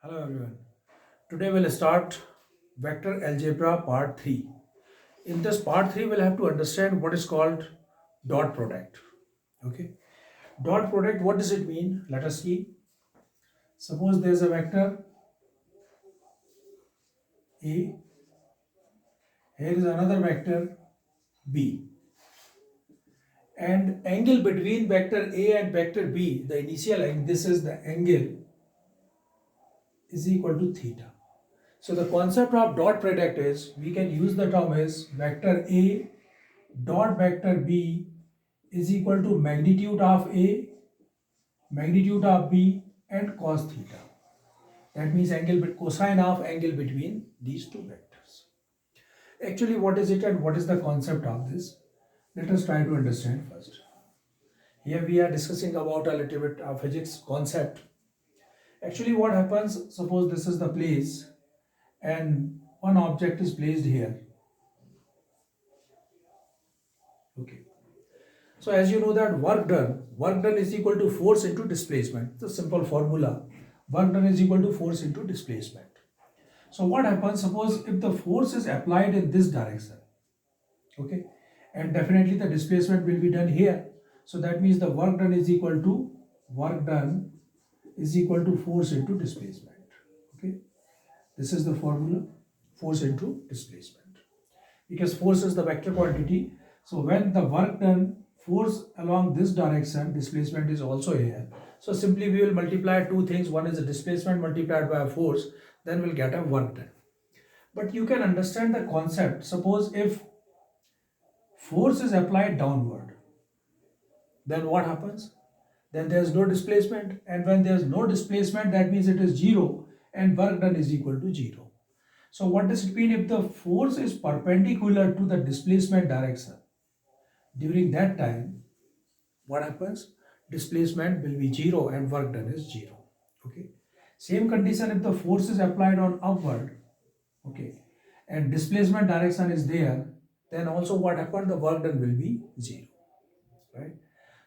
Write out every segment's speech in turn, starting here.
Hello everyone. Today we'll start vector algebra part 3. In this part 3 we'll have to understand what is called dot product. Okay. Dot product, what does it mean? Let us see. Suppose there is a vector A, here is another vector B, and angle between vector A and vector B, the initial angle, this is the angle, is equal to theta. So the concept of dot product is we can use the term as vector A dot vector B is equal to magnitude of A, magnitude of B and cos theta. That means cosine of angle between these two vectors. Actually, what is it and what is the concept of this? Let us try to understand first. Here we are discussing about a little bit of physics concept. Actually, what happens, suppose this is the place and one object is placed here. Okay. So as you know that work done is equal to force into displacement. It's a simple formula. Work done is equal to force into displacement. So what happens, suppose if the force is applied in this direction, okay, and definitely the displacement will be done here. So that means the work done is equal to force into displacement. Okay, this is the formula, force into displacement. Because force is the vector quantity. So when the work done force along this direction, displacement is also here. So simply we will multiply two things. One is the displacement multiplied by a force, then we'll get a work done. But you can understand the concept. Suppose if force is applied downward, then what happens? Then there is no displacement, and when there is no displacement, that means it is zero, and work done is equal to zero. So what does it mean? If the force is perpendicular to the displacement direction, during that time, what happens? Displacement will be zero and work done is zero. Okay. Same condition if the force is applied on upward, okay, and displacement direction is there, then also what happened? The work done will be zero. Right.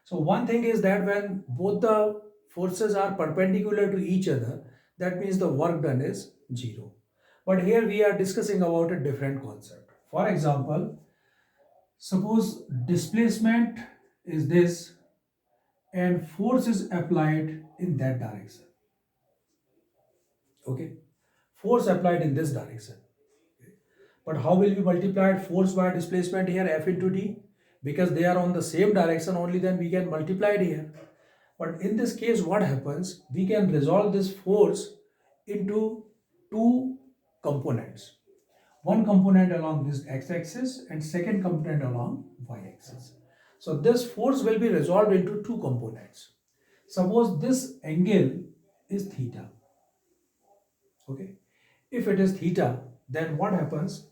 So one thing is that when both the forces are perpendicular to each other, that means the work done is zero. But here we are discussing about a different concept. For example, suppose displacement is this and force is applied in that direction. Okay, force applied in this direction. But how will we multiply force by displacement here, F into d? Because they are on the same direction, only then we can multiply it here. But in this case, what happens? We can resolve this force into two components. One component along this x-axis and second component along y-axis. So this force will be resolved into two components. Suppose this angle is theta. Okay. If it is theta, then what happens?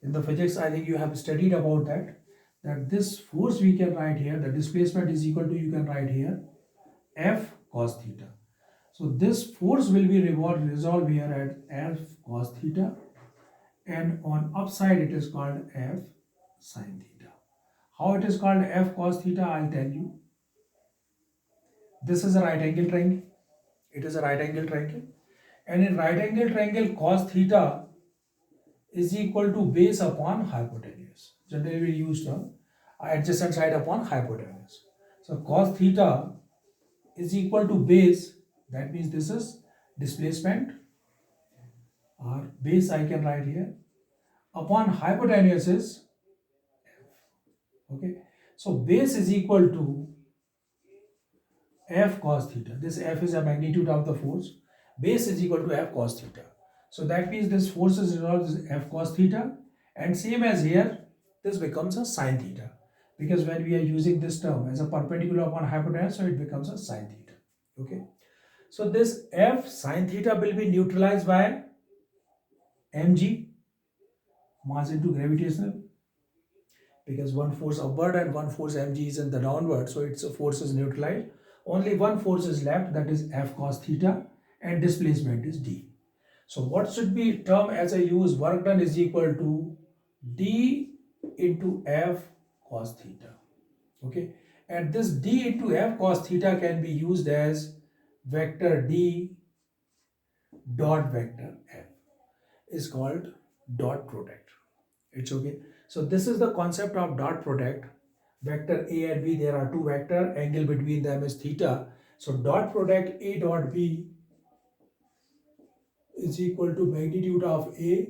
In the physics, I think you have studied about that this force we can write here, the displacement is equal to, you can write here, F cos theta. So this force will be resolved here at F cos theta, and on upside it is called F sin theta. How it is called F cos theta, I'll tell you. This is a right angle triangle. It is a right angle triangle. And in right angle triangle, cos theta is equal to base upon hypotenuse. Generally we use term adjacent side upon hypotenuse. So cos theta is equal to base, that means this is displacement, or base I can write here, upon hypotenuse is F. Okay. So base is equal to F cos theta. This F is a magnitude of the force. Base is equal to F cos theta. So that means this force is resolved as F cos theta, and same as here, this becomes a sin theta, because when we are using this term as a perpendicular upon hypotenuse, so it becomes a sin theta. Okay. So this F sin theta will be neutralized by mg, mass into gravitational, because one force upward and one force mg is in the downward, so its force is neutralized. Only one force is left, that is F cos theta, and displacement is d. So what should be term as I use? Work done is equal to d into F cos theta. Okay, and this d into F cos theta can be used as vector d dot vector f is called dot product. It's okay. So this is the concept of dot product. Vector A and B, there are two vector, angle between them is theta. So dot product A dot B is equal to magnitude of A,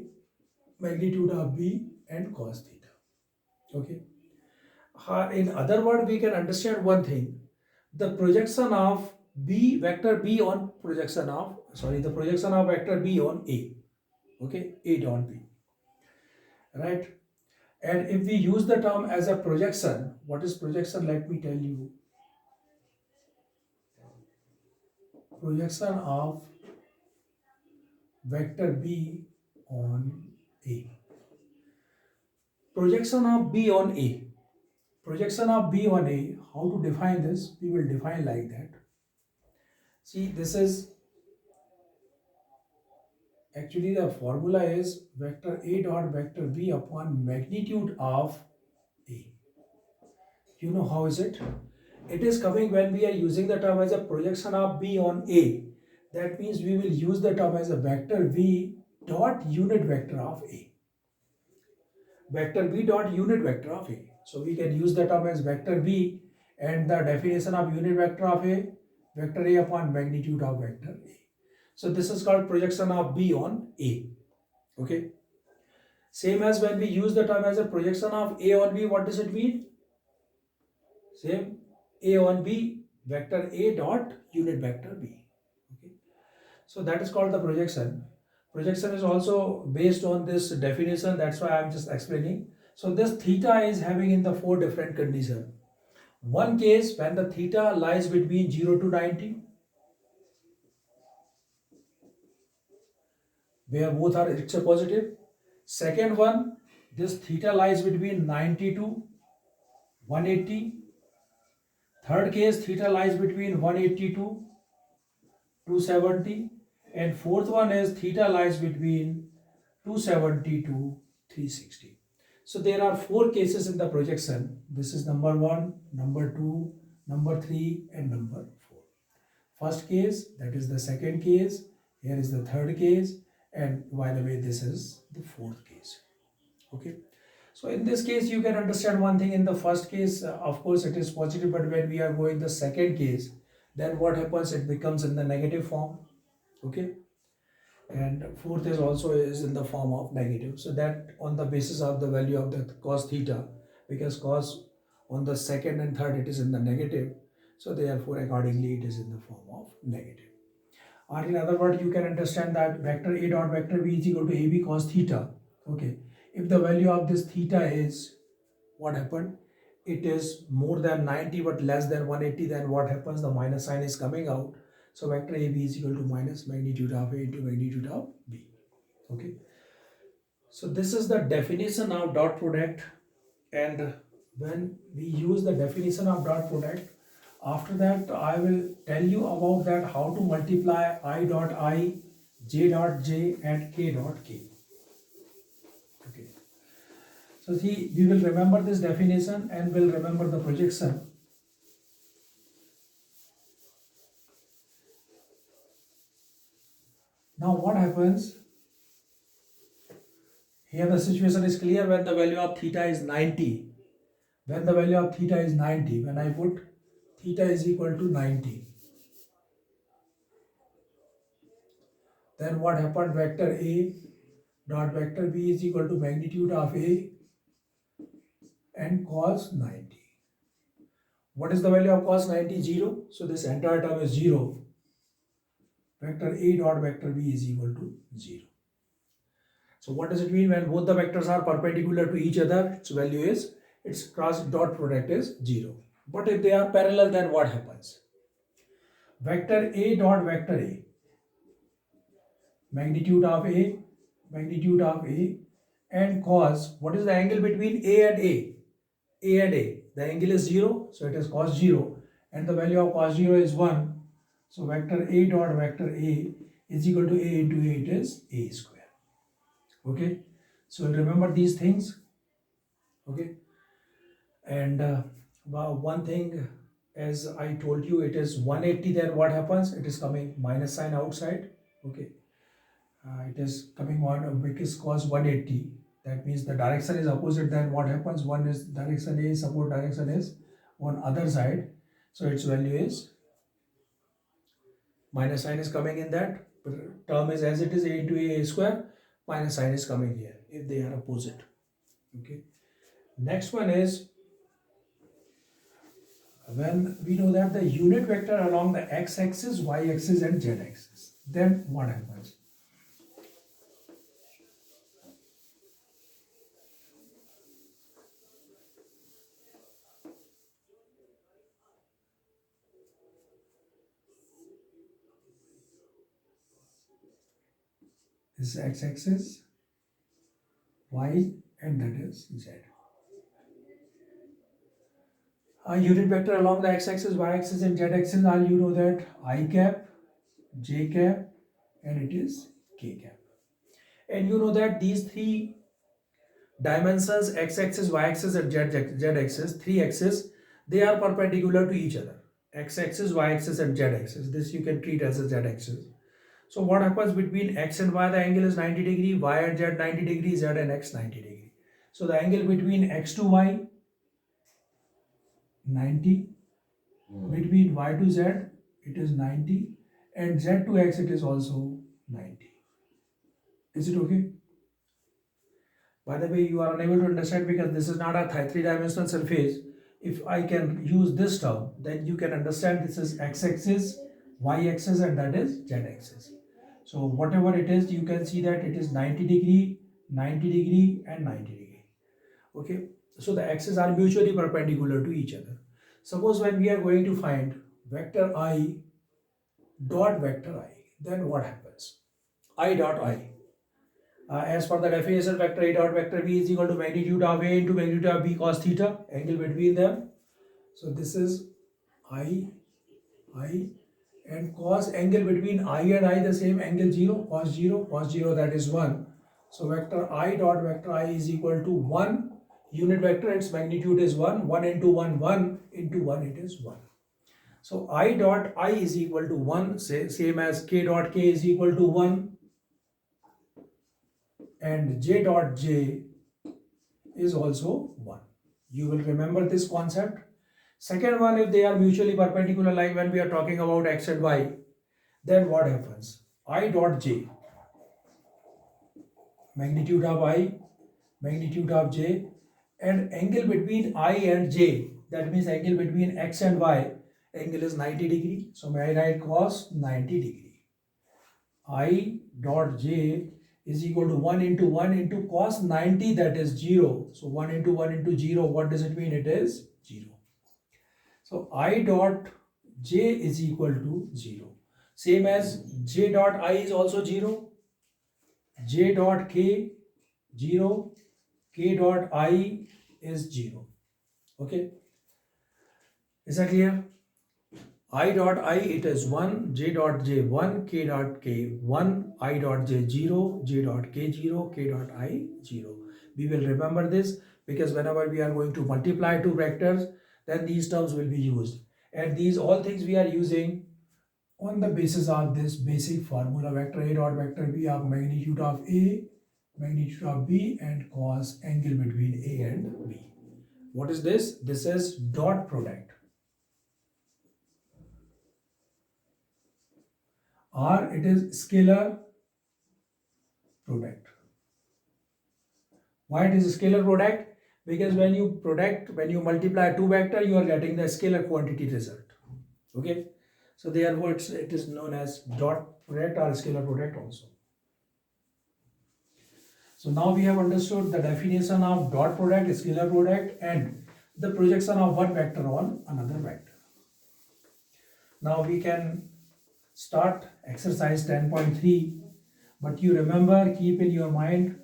magnitude of B and cos theta. Okay. In other words, we can understand one thing. The projection of B, vector B on projection of, the projection of vector B on A. Okay, A dot B. Right? And if we use the term as a projection, what is projection? Let me tell you. Projection of vector B on A. Projection of B on A. Projection of B on A. How to define this? We will define like that. See, this is actually the formula is vector A dot vector B upon magnitude of A. You know how is it? It is coming when we are using the term as a projection of B on A. That means we will use the term as a vector V dot unit vector of A. Vector V dot unit vector of A. So we can use the term as vector V, and the definition of unit vector of A, vector A upon magnitude of vector A. So this is called projection of B on A. Okay. Same as when we use the term as a projection of A on B, what does it mean? Same, A on B, vector A dot unit vector B. Okay. So that is called the projection. Projection is also based on this definition. That's why I'm just explaining. So this theta is having in the four different conditions. One case when the theta lies between 0 to 90, where both are it's a positive. Second one, this theta lies between 90 to 180. Third case, theta lies between 180 to 270. And fourth one is theta lies between 270 to 360. So there are four cases in the projection. This is number 1, number 2, number 3 and number 4. First case, that is the second case. Here is the third case. And by the way, this is the fourth case. Okay. So in this case, you can understand one thing. In the first case, of course, it is positive. But when we are going the second case, then what happens? It becomes in the negative form. Okay. And fourth is also is in the form of negative. So that on the basis of the value of the cos theta, because cos on the second and third it is in the negative, so therefore accordingly it is in the form of negative. Or in other words, you can understand that vector A dot vector B is equal to AB cos theta. Okay, if the value of this theta is, what happened? It is more than 90 but less than 180, then what happens? The minus sign is coming out. So vector AB is equal to minus magnitude of A into magnitude of B. Okay. So this is the definition of dot product. And when we use the definition of dot product, after that I will tell you about that how to multiply I dot I, J dot J and K dot K. Okay. So see, we will remember this definition and will remember the projection. Now what happens? Here the situation is clear when the value of theta is 90. When the value of theta is 90, when I put theta is equal to 90, then what happened? Vector A dot vector B is equal to magnitude of A and cos 90. What is the value of cos 90? 0. So this entire term is 0. Vector A dot vector B is equal to 0. So what does it mean? When both the vectors are perpendicular to each other, its value is, its cross dot product is 0. But if they are parallel, then what happens? Vector A dot vector A, magnitude of A, magnitude of A and cos, what is the angle between A and A? A and A, the angle is 0, so it is cos 0, and the value of cos 0 is 1. So vector A dot vector A is equal to A into A, it is A square. Okay, so remember these things. Okay, and one thing, as I told you, it is 180, then what happens? It is coming minus sign outside. Okay, it is coming on because cos 180. That means the direction is opposite. Then what happens? One is direction is, suppose direction is on other side, so its value is minus sign is coming in that term is as it is a into a square, minus sign is coming here if they are opposite. Okay. Next one is when we know that the unit vector along the x-axis, y-axis and z-axis, then what happens? This is x-axis, y and that is z. A unit vector along the x-axis, y-axis and z-axis are, you know that I cap, j cap and it is k cap. And you know that these three dimensions, x-axis, y-axis and z-axis, three axes, they are perpendicular to each other. X-axis, y-axis and z-axis. This you can treat as a z-axis. So what happens between x and y? The angle is 90 degree, y and z 90 degree, z and x 90 degree. So the angle between x to y 90, between y to z it is 90, and z to x it is also 90. Is it okay? By the way, you are unable to understand because this is not a three-dimensional surface. If I can use this term, then you can understand this is x-axis, y-axis and that is z-axis. So whatever it is, you can see that it is 90 degree, 90 degree and 90 degree. Okay. So the axes are mutually perpendicular to each other. Suppose when we are going to find vector I dot vector I, then what happens? I dot I. As per the definition, vector A dot vector B is equal to magnitude of A into magnitude of B cos theta, angle between them. So this is I, and cos angle between I and I the same angle 0, cos 0 that is 1. So vector I dot vector I is equal to 1, unit vector, its magnitude is 1, 1 into 1, 1 into 1 it is 1. So I dot I is equal to 1, same as k dot k is equal to 1 and j dot j is also 1. You will remember this concept. Second one, if they are mutually perpendicular, like when we are talking about x and y, then what happens? I dot j, magnitude of I, magnitude of j, and angle between I and j, that means angle between x and y, angle is 90 degree. So may I write cos 90 degree. I dot j is equal to 1 into cos 90, that is 0. So 1 into 0, what does it mean? It is 0. So I dot j is equal to 0. Same as j dot I is also 0. J dot k 0. K dot I is 0. Okay. Is that clear? I dot I it is 1, j dot j 1, k dot k 1, I dot j 0, j dot k 0, k dot I 0. We will remember this because whenever we are going to multiply two vectors, then these terms will be used. And these all things we are using on the basis of this basic formula, vector A dot vector B of magnitude of A, magnitude of B and cos angle between A and B. What is this? This is dot product. Or it is scalar product. Why it is scalar product? Because when you multiply two vector, you are getting the scalar quantity result. Okay. So therefore it is known as dot product or scalar product also. So now we have understood the definition of dot product, scalar product and the projection of one vector on another vector. Now we can start exercise 10.3, but you remember, keep in your mind,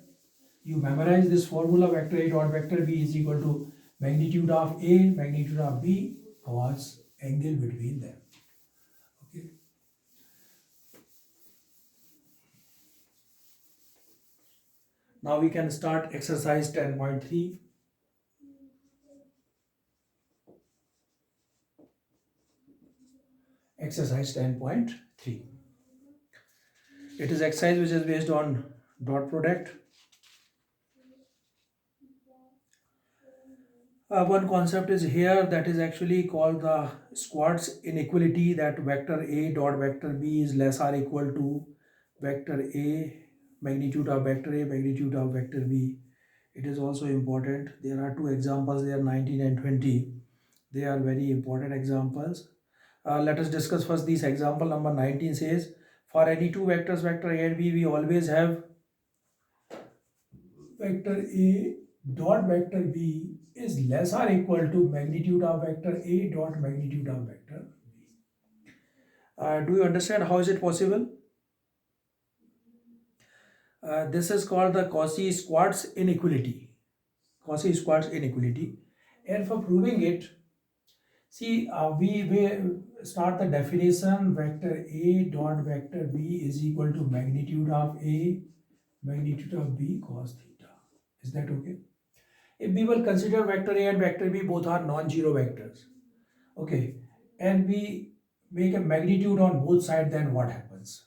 you memorize this formula, vector A dot vector B is equal to magnitude of A, magnitude of B, cos angle between them. Okay. Now we can start exercise 10.3. Exercise 10.3. It is exercise which is based on dot product. One concept is here that is actually called the Schwarz inequality, that vector A dot vector B is less or equal to vector A magnitude of vector A magnitude of vector B. It is also important. There are two examples there, 19 and 20. They are very important examples. Let us discuss first this example. Number 19 says, for any two vectors vector A and B, we always have vector A dot vector B is less or equal to magnitude of vector A dot magnitude of vector B. Do you understand how is it possible? This is called the Cauchy-Schwarz inequality. Cauchy-Schwarz inequality. And for proving it, see, we start the definition. Vector A dot vector B is equal to magnitude of A magnitude of B cos theta. Is that okay? If we will consider vector A and vector B both are non-zero vectors, okay, and we make a magnitude on both sides, then what happens?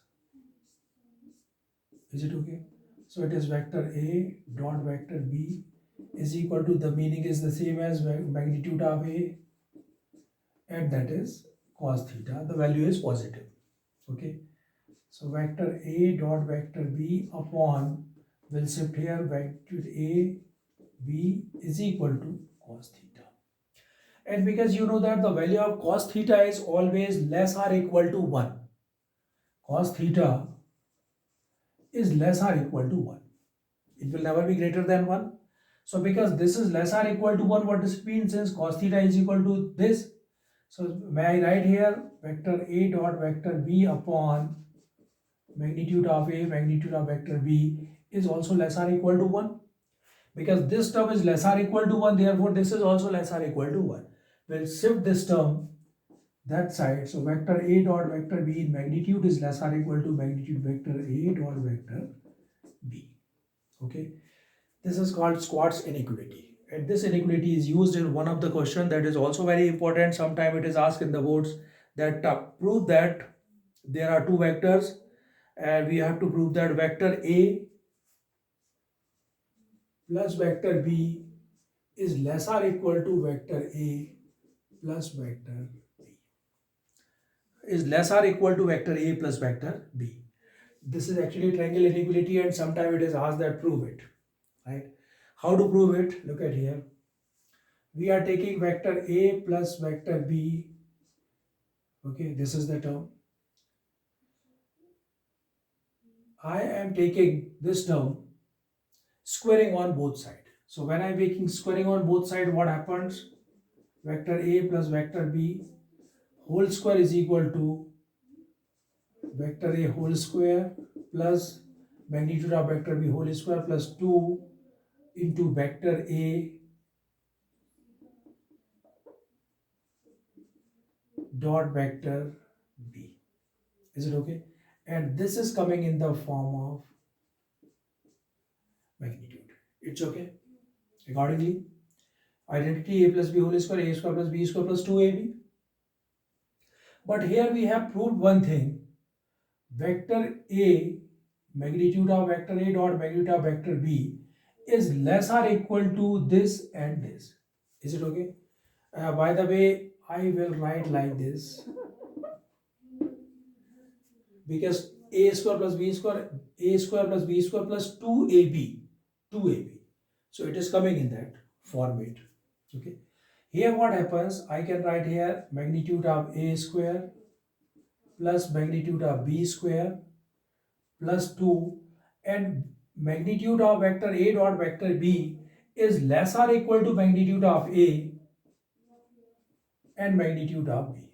Is it okay? So it is vector A dot vector B is equal to, the meaning is the same as magnitude of A, and that is cos theta. The value is positive, okay. So vector A dot vector B upon, will shift here, vector A B is equal to cos theta. And because you know that the value of cos theta is always less or equal to 1. Cos theta is less or equal to 1. It will never be greater than 1. So because this is less or equal to 1, what does it mean? Since cos theta is equal to this, so may I write here vector A dot vector B upon magnitude of A magnitude of vector B is also less or equal to 1. Because this term is less or equal to 1, therefore this is also less or equal to 1. We'll shift this term that side. So vector A dot vector B in magnitude is less or equal to magnitude vector A dot vector B. Okay. This is called Schwarz inequality. And this inequality is used in one of the question that is also very important. Sometimes it is asked in the boards that prove that there are two vectors and we have to prove that vector A plus vector B is less or equal to vector A plus vector B. Is less or equal to vector A plus vector B. This is actually triangle inequality, and sometimes it is asked that prove it. Right? How to prove it? Look at here. We are taking vector A plus vector B. Okay, this is the term. I am taking this term, squaring on both sides. So when I am making squaring on both sides, what happens? Vector A plus vector B whole square is equal to vector A whole square plus magnitude of vector B whole square plus 2 into vector A dot vector B. Is it okay? And this is coming in the form of magnitude. It's okay? Accordingly, identity A plus B whole square, A square plus B square plus 2AB. But here we have proved one thing. Vector A, magnitude of vector A dot magnitude of vector B is less or equal to this and this. Is it okay? By the way, I will write like this, because A square plus B square, A square plus B square plus 2AB, 2AB. So it is coming in that format. Okay. Here what happens, I can write here magnitude of A square plus magnitude of B square plus 2, and magnitude of vector A dot vector B is less or equal to magnitude of A and magnitude of B.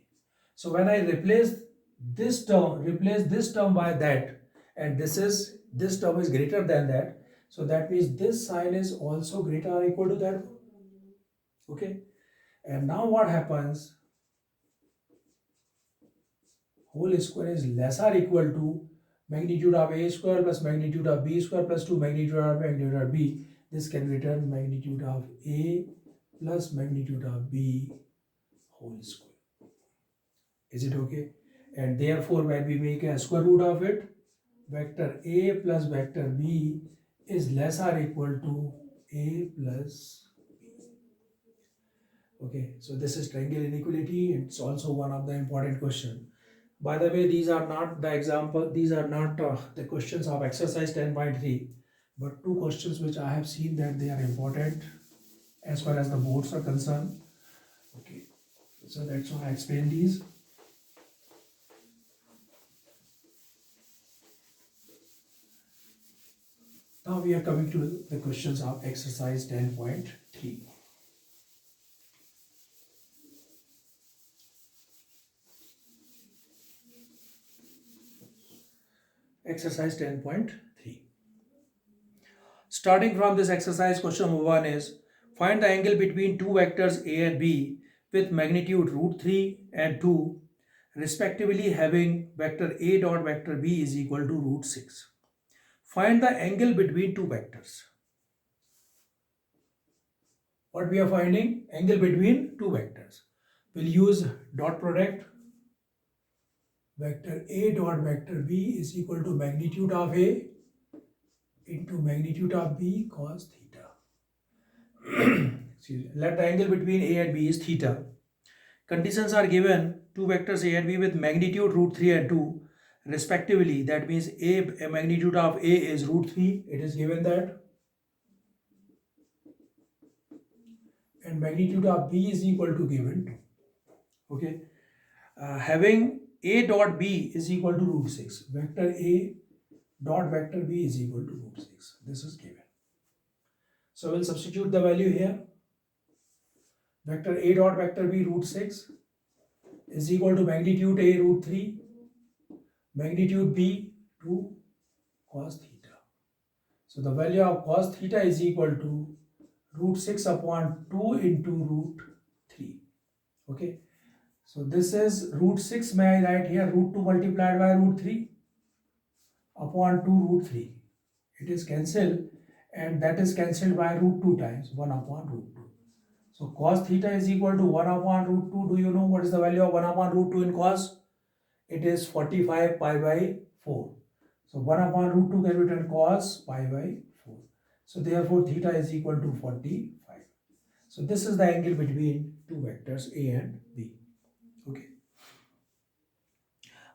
So when I replace this term by that, and this term is greater than that, so that means this sign is also greater or equal to that. Okay. And now what happens? Whole square is less or equal to magnitude of A square plus magnitude of B square plus 2 magnitude of B. This can return magnitude of A plus magnitude of B whole square. Is it okay? And therefore when we make a square root of it, vector A plus vector B is less or equal to A plus B. Okay, so this is triangle inequality. It's also one of the important question. By the way, these are not the example, these are not the questions of exercise 10.3, but two questions which I have seen that they are important as far as the boards are concerned. Okay, so that's why I explain these. Now we are coming to the questions of exercise 10.3. Exercise 10.3. Starting from this exercise, question number 1 is find the angle between two vectors A and B with magnitude root 3 and 2 respectively, having vector A dot vector B is equal to root 6. Find the angle between two vectors. What we are finding? Angle between two vectors. We'll use dot product. Vector A dot vector B is equal to magnitude of A into magnitude of B cos theta. Excuse me. Let the angle between A and B is theta. Conditions are given, two vectors A and B with magnitude root 3 and 2 respectively. That means a magnitude of A is root 3. It is given that. And magnitude of B is equal to given 2. Okay. Having A dot B is equal to root 6. Vector A dot vector B is equal to root 6. This is given. So we'll substitute the value here. Vector A dot vector B root 6 is equal to magnitude A root 3, magnitude B 2 cos theta. So the value of cos theta is equal to root 6 upon 2 into root 3. Okay. So this is root 6, may I write here root 2 multiplied by root 3 upon 2 root 3. It is cancelled and that is cancelled by root 2 times 1 upon root 2. So cos theta is equal to 1 upon root 2. Do you know what is the value of 1 upon root 2 in cos? It is 45 pi by 4. So 1 upon root 2 can be written cos pi by 4. So therefore theta is equal to 45. So this is the angle between two vectors A and B. Okay.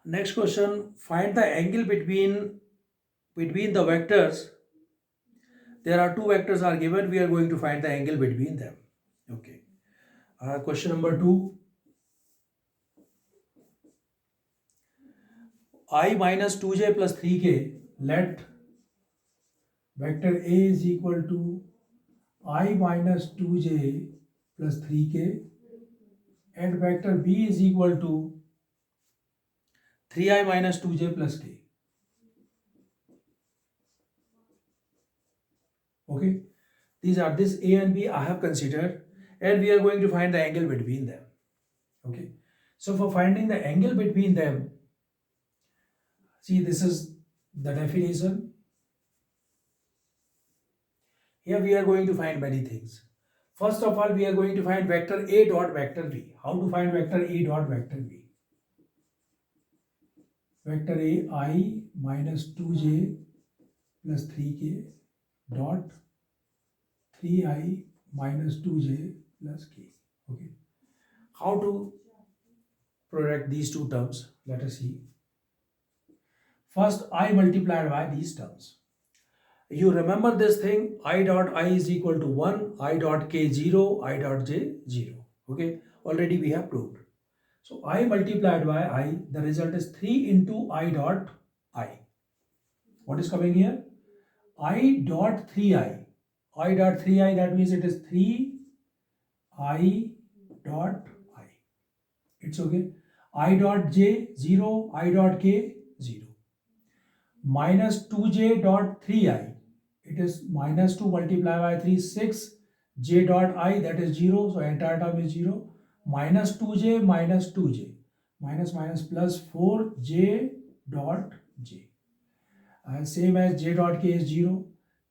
Next question, find the angle between the vectors. There are two vectors are given, we are going to find the angle between them. Okay. Question number 2. I minus 2j plus 3k, let vector A is equal to I minus 2j plus 3k and vector B is equal to 3i minus 2j plus k. Okay, these are this A and B I have considered and we are going to find the angle between them. Okay, so for finding the angle between them, see this is the definition. Here we are going to find many things. First of all, we are going to find vector A dot vector B. How to find vector A dot vector B? Vector A I minus 2j plus 3k dot 3i minus 2j plus k. Okay. How to product these two terms? Let us see. First, I multiplied by these terms. You remember this thing, I dot I is equal to 1, I dot k 0, I dot j 0. Okay, already we have proved. So I multiplied by I, the result is 3 into I dot I. What is coming here? I dot 3i. I dot 3i, that means it is 3i dot I. It's okay. I dot j 0, I dot k 0. Minus 2j dot 3i. It is minus 2 multiplied by 3, 6. J dot I, that is 0. So entire term is 0. Minus 2j minus 2j. Minus minus plus 4j dot j. Same as j dot k is 0.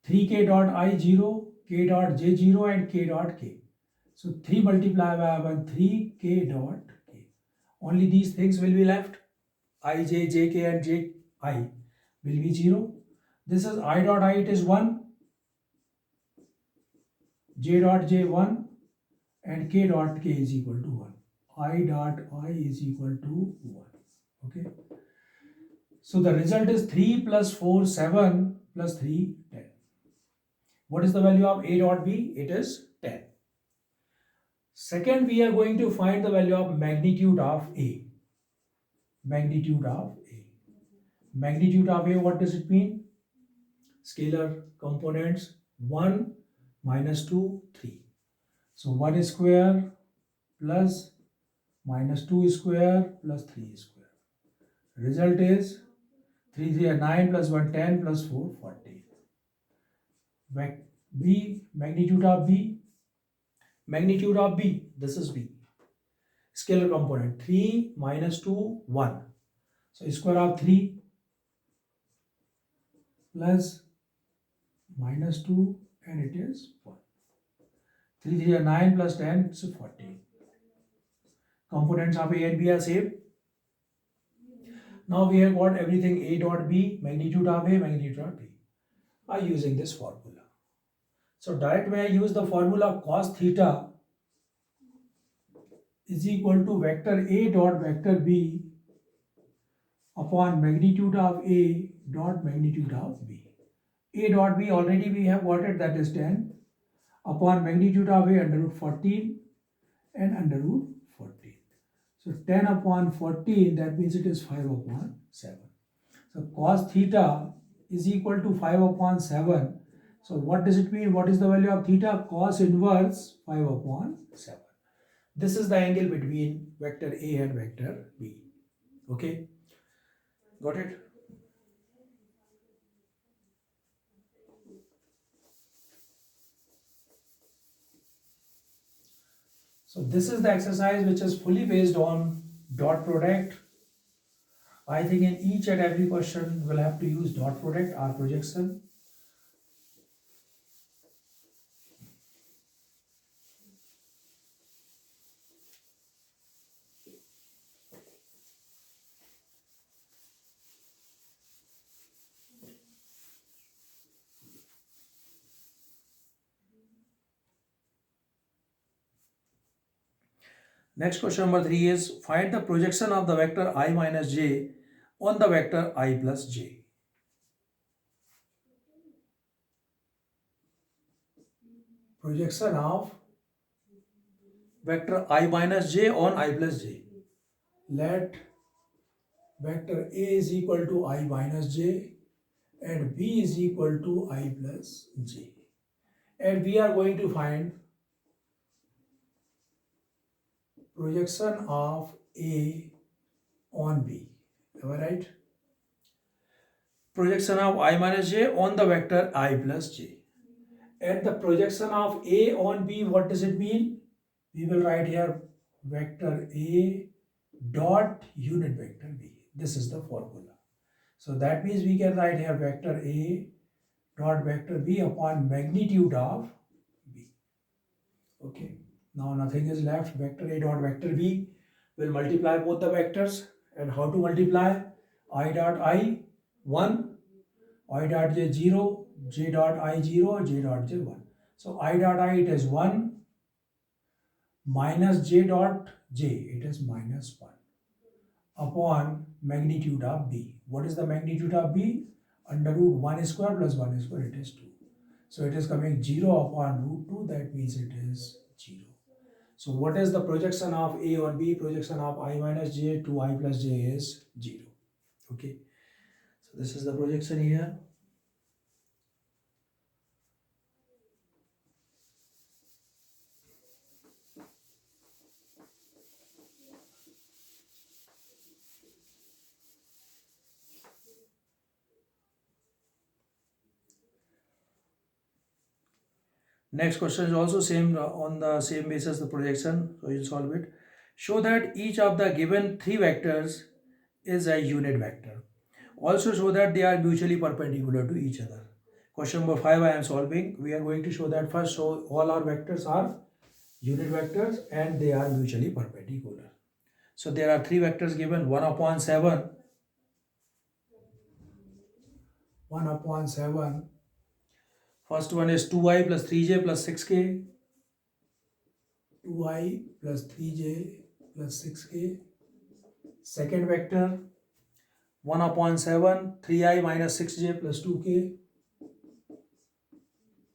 3k dot I 0. K dot j 0 and k dot k. So 3 multiplied by 1, 3k dot k. Only these things will be left. I, j, j, k and j, I. will be 0. This is I dot I, it is 1, j dot j 1, and k dot k is equal to 1. I dot I is equal to 1. Okay. So the result is 3 plus 4, 7 plus 3, 10. What is the value of A dot B? It is 10. Second, we are going to find the value of magnitude of A. Magnitude of A. Magnitude of A, what does it mean? Scalar components 1, minus 2, 3. So 1 square plus minus 2 square plus 3 square. Result is 3 3 are 9 plus 1 10 plus 4 40. B, magnitude of B. Magnitude of B, this is B. Scalar component 3 minus 2 1. So square of 3 plus minus 2 and it is 1. 3 3 are 9 plus 10 is 40. Components of A and B are same. Now we have got everything A dot B, magnitude of A, magnitude of B. By using this formula. So direct way I use the formula cos theta is equal to vector A dot vector B upon magnitude of A dot magnitude of B. A dot B already we have got it, that is 10 upon magnitude of A under root 14 and under root 14. So 10 upon 14, that means it is 5 upon 7. So cos theta is equal to 5 upon 7. So what does it mean? What is the value of theta? Cos inverse 5 upon 7. This is the angle between vector A and vector B. Okay, got it? So this is the exercise which is fully based on dot product. I think in each and every question we'll have to use dot product or projection. Next question number 3 is find the projection of the vector I minus j on the vector I plus j. Projection of vector I minus j on I plus j. Let vector A is equal to I minus j and B is equal to I plus j. And we are going to find projection of A on B. Am I right? Projection of I minus j on the vector I plus j. And the projection of A on B, what does it mean? We will write here vector A dot unit vector B. This is the formula. So that means we can write here vector A dot vector B upon magnitude of B. Okay. Now nothing is left. Vector A dot vector B will multiply both the vectors. And how to multiply? I dot I 1, I dot j 0, j dot I 0, j dot j 1. So I dot I it is 1 minus j dot j, it is minus 1 upon magnitude of B. What is the magnitude of B? Under root 1 square plus 1 square, it is 2. So it is coming 0 upon root 2, that means it is 0. So what is the projection of A on B? Projection of I minus j to I plus j is 0. Okay. So this is the projection here. Next question is also same on the same basis the projection. So you solve it. Show that each of the given three vectors is a unit vector. Also show that they are mutually perpendicular to each other. Question number 5 I am solving. We are going to show that first. So all our vectors are unit vectors and they are mutually perpendicular. So there are three vectors given, 1 upon 7, 1 upon 7. First one is 2i plus 3j plus 6k. 2i plus 3j plus 6k. Second vector 1 upon 7, 3i minus 6j plus 2k.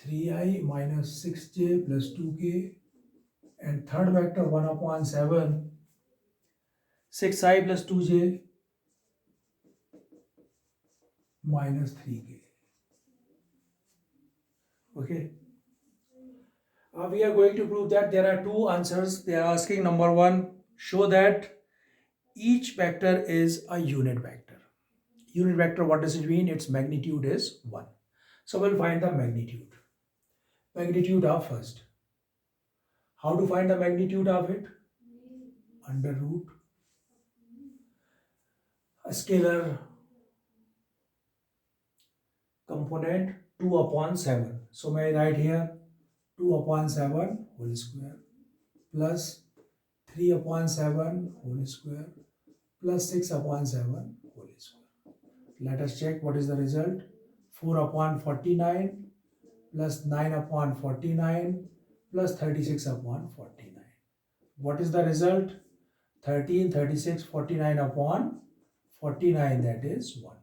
3i minus 6j plus 2k. And third vector 1 upon 7, 6i plus 2j minus 3k. Okay. We are going to prove that there are two answers. They are asking number one, show that each vector is a unit vector. Unit vector, what does it mean? Its magnitude is 1. So we'll find the magnitude. Magnitude of first. How to find the magnitude of it? Under root a scalar component 2 upon 7. So may I write here 2 upon 7 whole square plus 3 upon 7 whole square plus 6 upon 7 whole square. Let us check what is the result. 4 upon 49 plus 9 upon 49 plus 36 upon 49. What is the result? 13, 36, 49 upon 49, that is 1.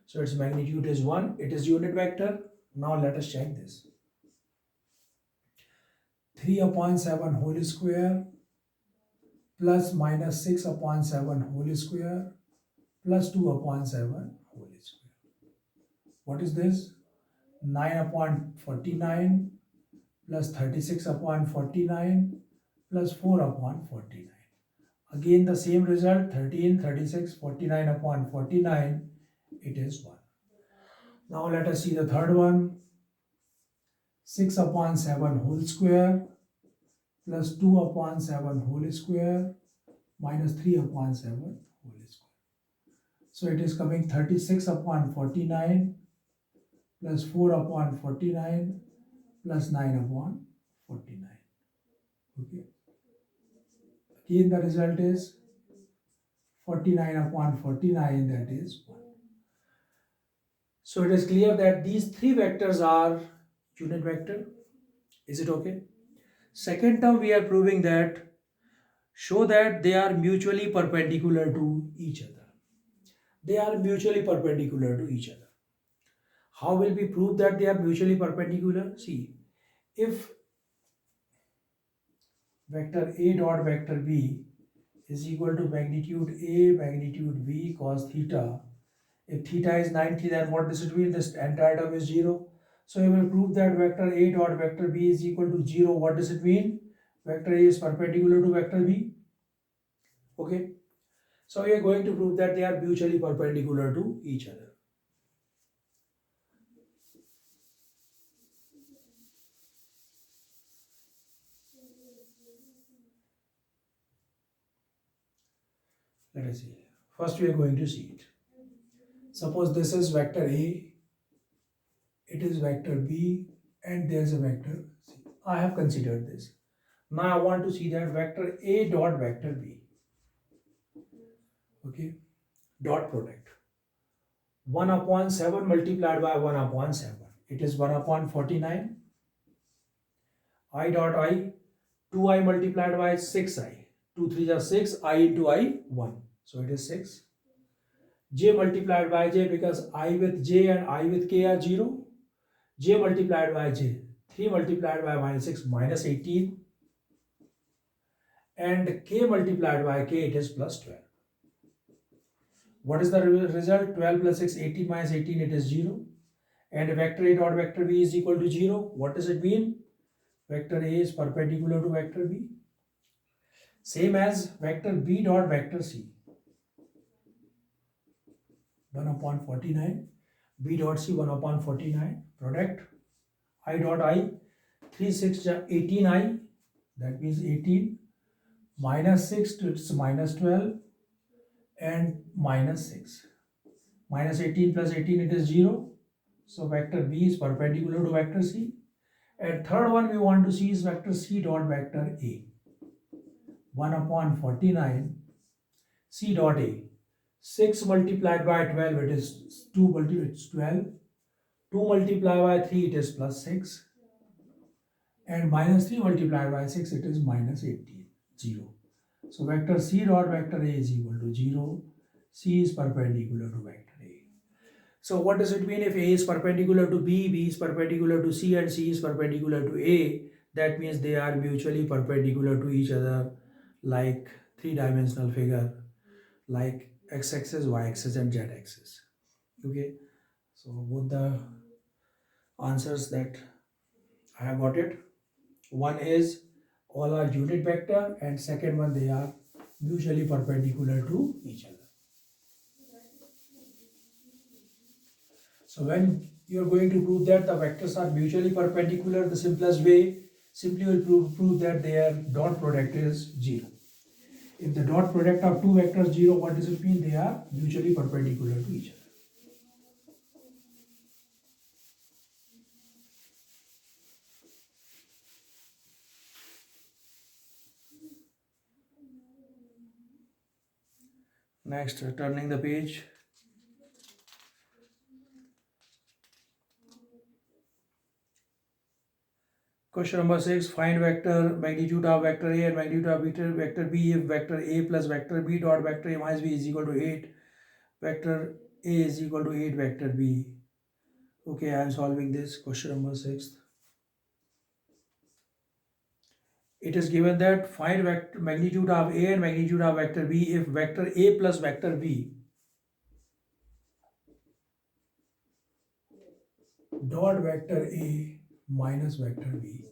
So its magnitude is 1. It is unit vector. Now let us check this. 3 upon 7 whole square plus minus 6 upon 7 whole square plus 2 upon 7 whole square. What is this? 9 upon 49 plus 36 upon 49 plus 4 upon 49. Again the same result, 13, 36, 49 upon 49, it is 1. Now let us see the third one. 6 upon 7 whole square plus 2 upon 7 whole square minus 3 upon 7 whole square. So it is coming 36 upon 49 plus 4 upon 49 plus 9 upon 49. Okay. Again the result is 49 upon 49, that is 1. So it is clear that these three vectors are unit vector. Is it okay? Second term, we are proving that show that they are mutually perpendicular to each other. They are mutually perpendicular to each other. How will we prove that they are mutually perpendicular? See, if vector A dot vector B is equal to magnitude A magnitude V cos theta. If theta is 90, then what does it mean? This entire term is 0. So we will prove that vector A dot vector B is equal to 0. What does it mean? Vector A is perpendicular to vector B. Okay. So we are going to prove that they are mutually perpendicular to each other. Let us see. First we are going to see it. Suppose this is vector A, it is vector B, and there is a vector C. I have considered this. Now I want to see that vector A dot vector B. Okay. Dot product. 1 upon 7 multiplied by 1 upon 7. It is 1 upon 49. I dot I. 2i multiplied by 6i. 2 3 are 6. I into I 1. So it is 6. J multiplied by j, because I with j and I with k are 0. J multiplied by j. 3 multiplied by minus 6 minus 18. And k multiplied by k, it is plus 12. What is the result? 12 plus 6, 18 minus 18, it is 0. And vector A dot vector B is equal to 0. What does it mean? Vector A is perpendicular to vector B. Same as vector B dot vector C. 1 upon 49. B dot C 1 upon 49. Product. I dot I. 3 6 18i. That means 18. Minus 6, it's minus 12. And minus 6. Minus 18 plus 18, it is 0. So vector B is perpendicular to vector C. And third one we want to see is vector C dot vector A. 1 upon 49. C dot A. 6 multiplied by 12, it is 2 multiplied, it's 12. 2 multiplied by 3 it is plus 6, and minus 3 multiplied by 6 it is minus 18, 0. So vector C dot vector A is equal to 0. C is perpendicular to vector A. So what does it mean if A is perpendicular to B, B is perpendicular to C, and C is perpendicular to A? That means they are mutually perpendicular to each other, like three-dimensional figure, like x-axis, y-axis, and z-axis. Okay, so both the answers that I have got it. One is all are unit vector, and second one they are mutually perpendicular to each other. So when you are going to prove that the vectors are mutually perpendicular, the simplest way simply will prove that their dot product is 0. If the dot product of two vectors 0, what does it mean? They are mutually perpendicular to each other. Next, turning the page. Question number 6. Find vector magnitude of vector A and magnitude of vector B if vector A plus vector B dot vector A minus B is equal to 8. Vector A is equal to 8 vector B. Okay, I am solving this. Question number 6. It is given that find vector magnitude of A and magnitude of vector B if vector A plus vector B dot vector A minus vector B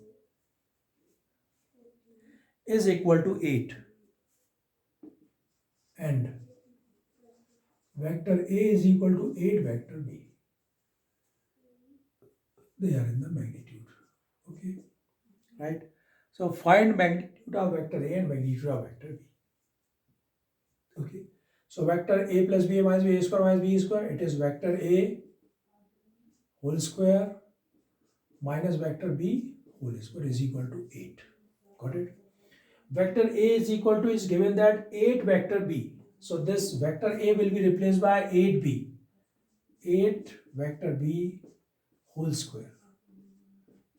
is equal to 8, and vector A is equal to 8 vector B. They are in the magnitude. Okay, right? So find magnitude of vector A and magnitude of vector B. Okay, so vector A plus B minus B, A square minus B square, it is vector A whole square minus vector B whole square is equal to 8. Got it? Vector A is equal to, is given that 8 vector B. So this vector A will be replaced by 8B. 8 vector B whole square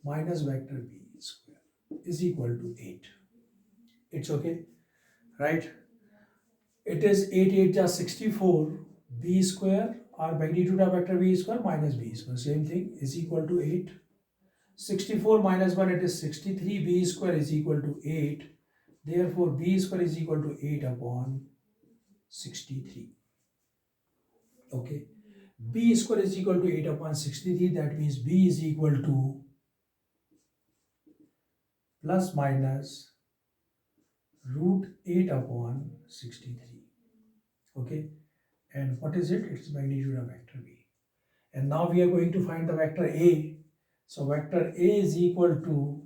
minus vector B square is equal to 8. It's okay, right? It is 8 8 just 64. B square or magnitude of vector B square minus B square, same thing, is equal to 8. 64 minus 1, it is 63. B square is equal to 8. Therefore, B square is equal to 8 upon 63. Okay. B square is equal to 8 upon 63. That means B is equal to plus minus root 8 upon 63. Okay. And what is it? It's magnitude of vector B. And now we are going to find the vector A. So vector A is equal to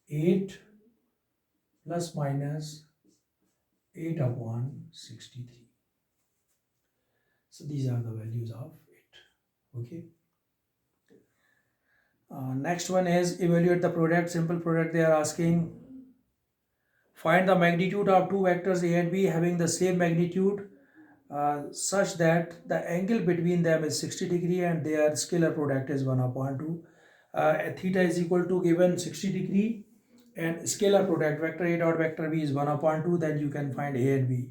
8 plus minus 8 upon 63. So these are the values of it. Okay. Next one is evaluate the product. Simple product they are asking. Find the magnitude of two vectors A and B having the same magnitude such that the angle between them is 60 degree and their scalar product is 1 upon 2. Theta is equal to given 60 degree and scalar product vector A dot vector B is 1 upon 2. Then you can find A and B.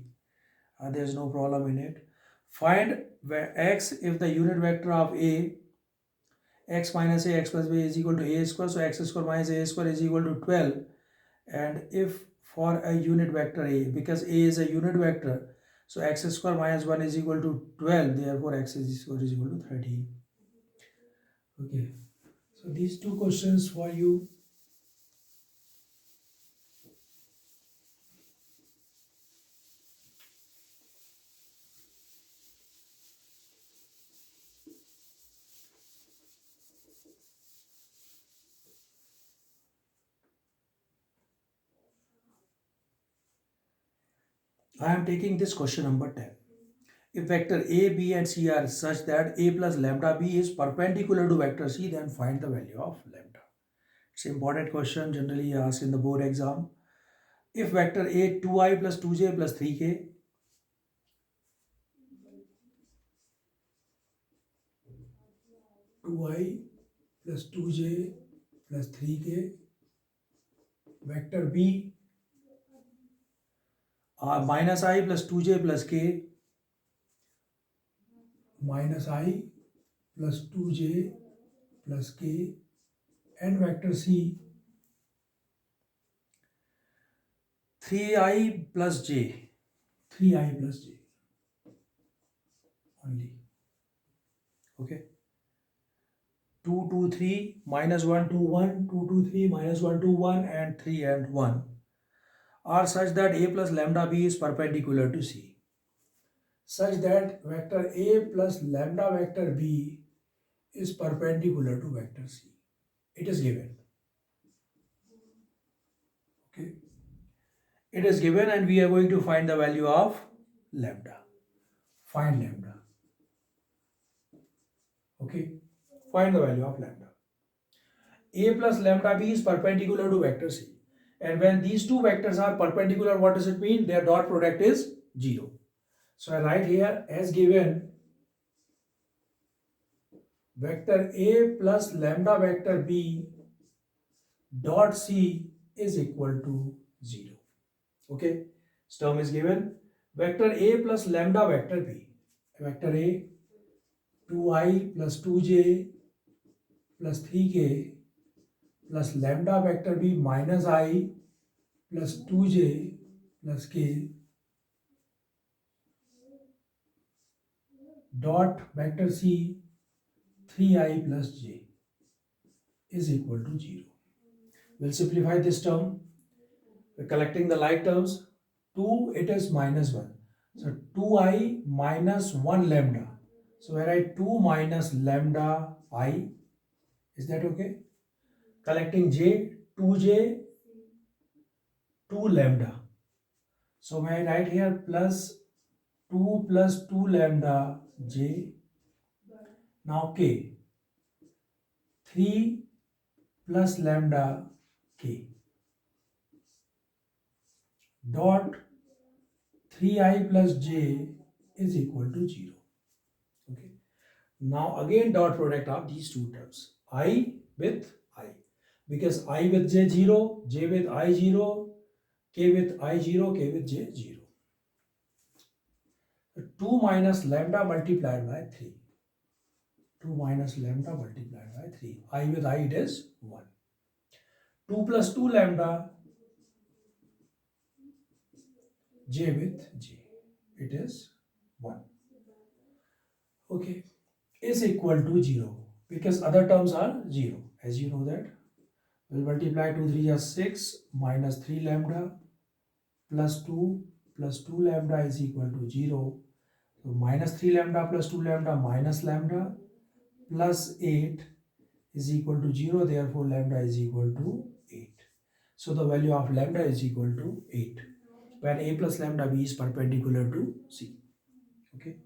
There is no problem in it. Find x if the unit vector of A, x minus A, x plus B is equal to A square. So x square minus A square is equal to 12. And if for a unit vector A, because A is a unit vector, so x square minus 1 is equal to 12. Therefore, x square is equal to 13. Okay. So these two questions for you. I am taking this question number 10. If vector A, B and C are such that A plus lambda B is perpendicular to vector C, then find the value of lambda. It's an important question generally asked in the board exam. If vector A 2i plus 2j plus 3k, 2i plus 2j plus 3k, vector b minus I plus 2j plus k, minus I plus 2j plus k, and vector c 3i plus j, 3i plus j only. Okay, 2 2 3 minus 1 2 1, 2 2 3 minus 1 2 1, and 3 and 1 are such that a plus lambda b is perpendicular to c, such that vector a plus lambda vector b is perpendicular to vector c. It is given. Okay, it is given, and we are going to find the value of lambda. Find lambda. Okay, find the value of lambda. A plus lambda b is perpendicular to vector c, and when these two vectors are perpendicular, what does it mean? Their dot product is 0. So I write here as given, vector a plus lambda vector b dot c is equal to 0. Okay, this term is given. Vector a plus lambda vector b, vector a 2i plus 2j plus 3k plus lambda vector b minus I plus 2j plus k dot vector c 3i plus j is equal to 0. We'll simplify this term. We're collecting the like terms. 2, it is minus 1. So 2i minus 1 lambda. So I write 2 minus lambda I. Is that okay? Collecting j, 2j, 2 lambda. So I write here plus 2 plus 2 lambda j. Now k. 3 plus lambda k. Dot 3i plus j is equal to 0. Okay. Now again dot product of these two terms. I with I. Because I with j 0, j with I 0, k with I 0, k with j 0. 2 minus lambda multiplied by 3. 2 minus lambda multiplied by 3. I with I it is 1. 2 plus 2 lambda, j with j. It is 1. Okay. Is equal to 0. Because other terms are 0. As you know that. We'll multiply 2 3 is 6 minus 3 lambda plus 2 lambda is equal to 0. So minus 3 lambda plus 2 lambda minus lambda plus 8 is equal to 0. Therefore, lambda is equal to 8. So the value of lambda is equal to 8 when a plus lambda b is perpendicular to c. Okay.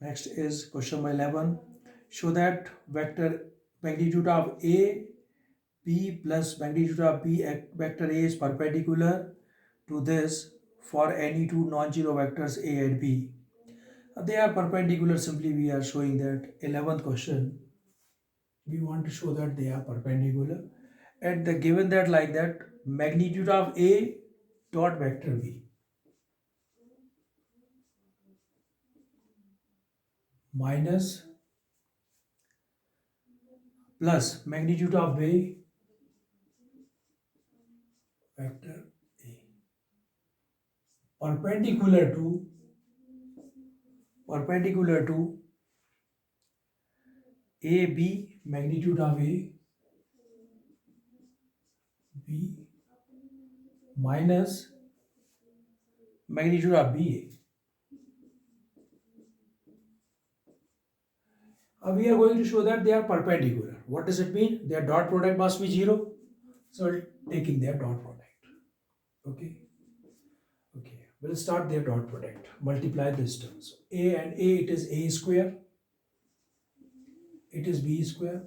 Next is question number 11. Show that vector magnitude of A, B plus magnitude of B vector A is perpendicular to this for any two non-zero vectors A and B. They are perpendicular. Simply we are showing that 11th question. We want to show that they are perpendicular. And the given that like that, magnitude of A dot vector B minus plus magnitude of B vector A perpendicular to AB magnitude of A B minus magnitude of BA. We are going to show that they are perpendicular. What does it mean? Their dot product must be 0. So taking their dot product. Okay. Okay. We'll start their dot product. Multiply this term. So A and A, it is A square. It is B square.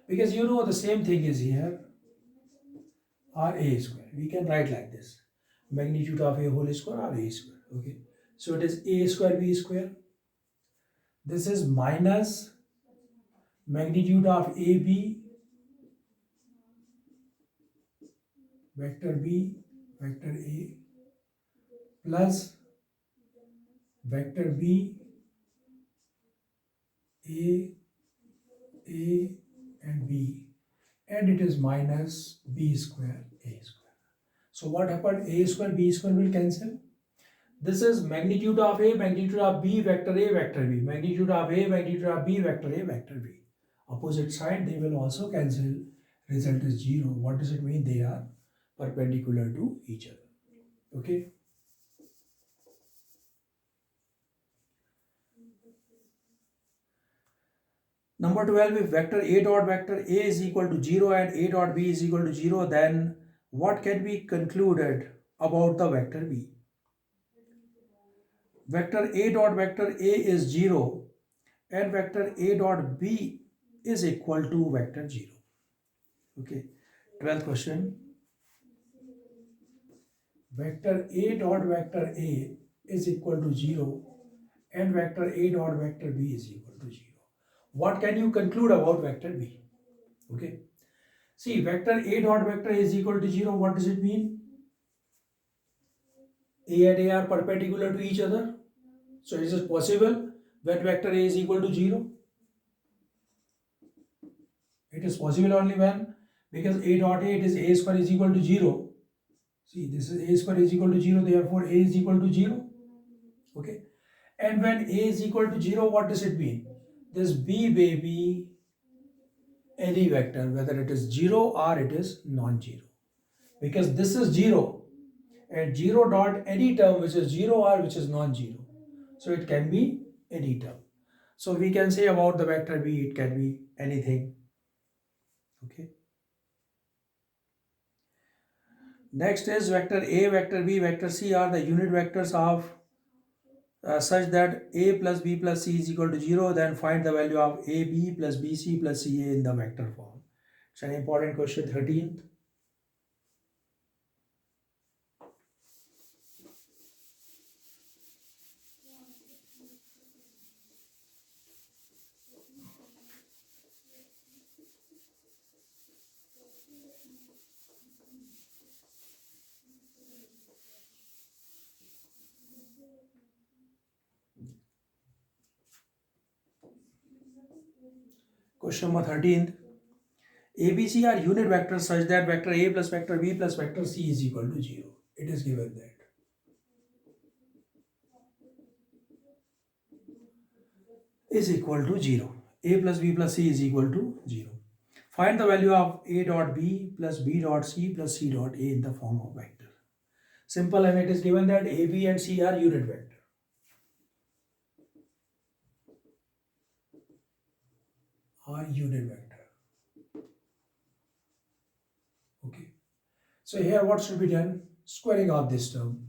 Because you know the same thing is here. R A square. We can write like this. Magnitude of A whole square or A square. Okay. So it is A square B square. This is minus magnitude of AB vector B vector A plus vector B A and B, and it is minus B square A square. So what happened? A square B square will cancel. This is magnitude of A, magnitude of B, vector A, vector B. Magnitude of A, magnitude of B, vector A, vector B. Opposite side, they will also cancel. Result is 0. What does it mean? They are perpendicular to each other. Okay. Number 12, if vector A dot vector A is equal to 0 and A dot B is equal to 0, then what can be concluded about the vector B? Vector A dot vector A is 0 and vector A dot B is equal to vector 0. Okay. 12th question. Vector A dot vector A is equal to 0 and vector A dot vector B is equal to 0. What can you conclude about vector B? Okay. See, vector A dot vector A is equal to 0. What does it mean? A and A are perpendicular to each other. So is it possible when vector A is equal to 0? It is possible only when, because A dot A, it is A square is equal to 0. See, this is A square is equal to 0, therefore A is equal to 0. Okay. And when A is equal to 0, what does it mean? This B may be any vector, whether it is 0 or it is non-zero. Because this is 0 and 0 dot any term which is 0 or which is non-zero. So it can be any term. So we can say about the vector B, it can be anything. Okay. Next is vector A, vector B, vector C are the unit vectors of such that A plus B plus C is equal to 0. Then find the value of AB plus BC plus CA in the vector form. It's an important question, 13th. Question number 13th. ABC are unit vectors such that vector A plus vector B plus vector C is equal to 0. It is given that. Is equal to 0. A plus B plus C is equal to 0. Find the value of A dot B plus B dot C plus C dot A in the form of vector. Simple, and it is given that A, B and C are unit vector. Are unit vector. Okay. So here what should be done? Squaring of this term.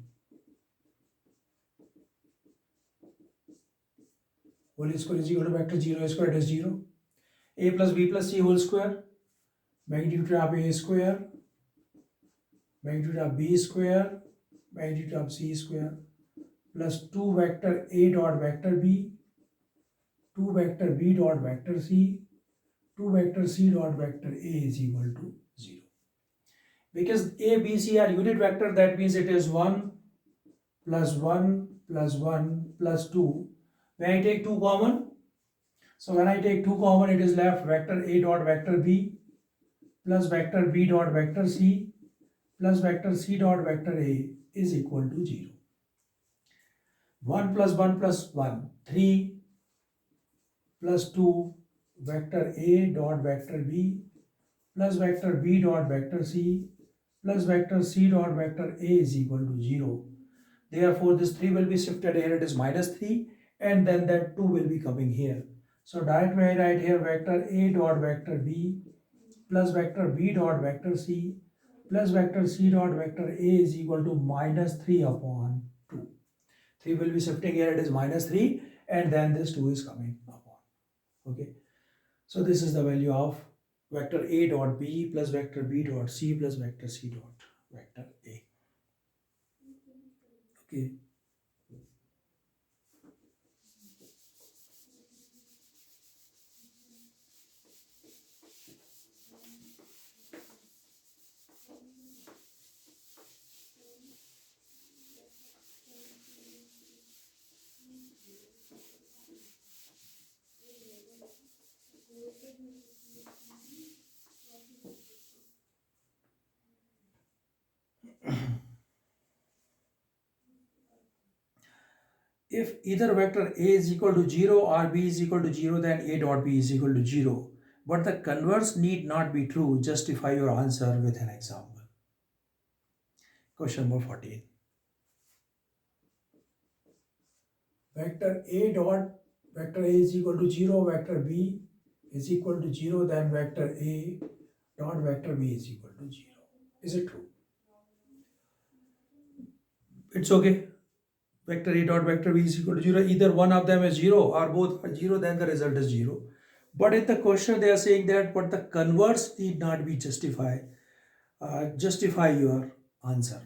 Whole square is equal to vector 0 square, it is 0. A plus B plus C whole square. Magnitude of A square. Magnitude of B square. Magnitude of C square. Plus 2 vector A dot vector B. 2 vector B dot vector C. 2 vector C dot vector A is equal to 0. Because A, B, C are unit vector, that means it is 1 plus 1 plus 1 plus 2. When I take 2 common, so when I take 2 common, it is left vector A dot vector B plus vector B dot vector C plus vector C dot vector A is equal to 0. 1 plus 1 plus 1, 3 plus 2 vector A dot vector B plus vector B dot vector C plus vector C dot vector A is equal to 0. Therefore, this 3 will be shifted here, it is minus 3, and then that 2 will be coming here. So directly I write here vector A dot vector B plus vector B dot vector C plus vector C dot vector A is equal to minus 3 upon 2. 3 will be shifting here, it is minus 3, and then this 2 is coming upon. Okay. So this is the value of vector A dot B plus vector B dot C plus vector C dot vector A. Okay. If either vector A is equal to 0 or B is equal to 0, then A dot B is equal to 0. But the converse need not be true. Justify your answer with an example. Question number 14. Vector A dot vector A is equal to 0, vector B is equal to 0, then vector A dot vector B is equal to 0. Is it true? It's okay. Vector A dot vector B is equal to 0. Either one of them is 0 or both are 0, then the result is 0. But in the question they are saying that but the converse need not be justified. Justify your answer.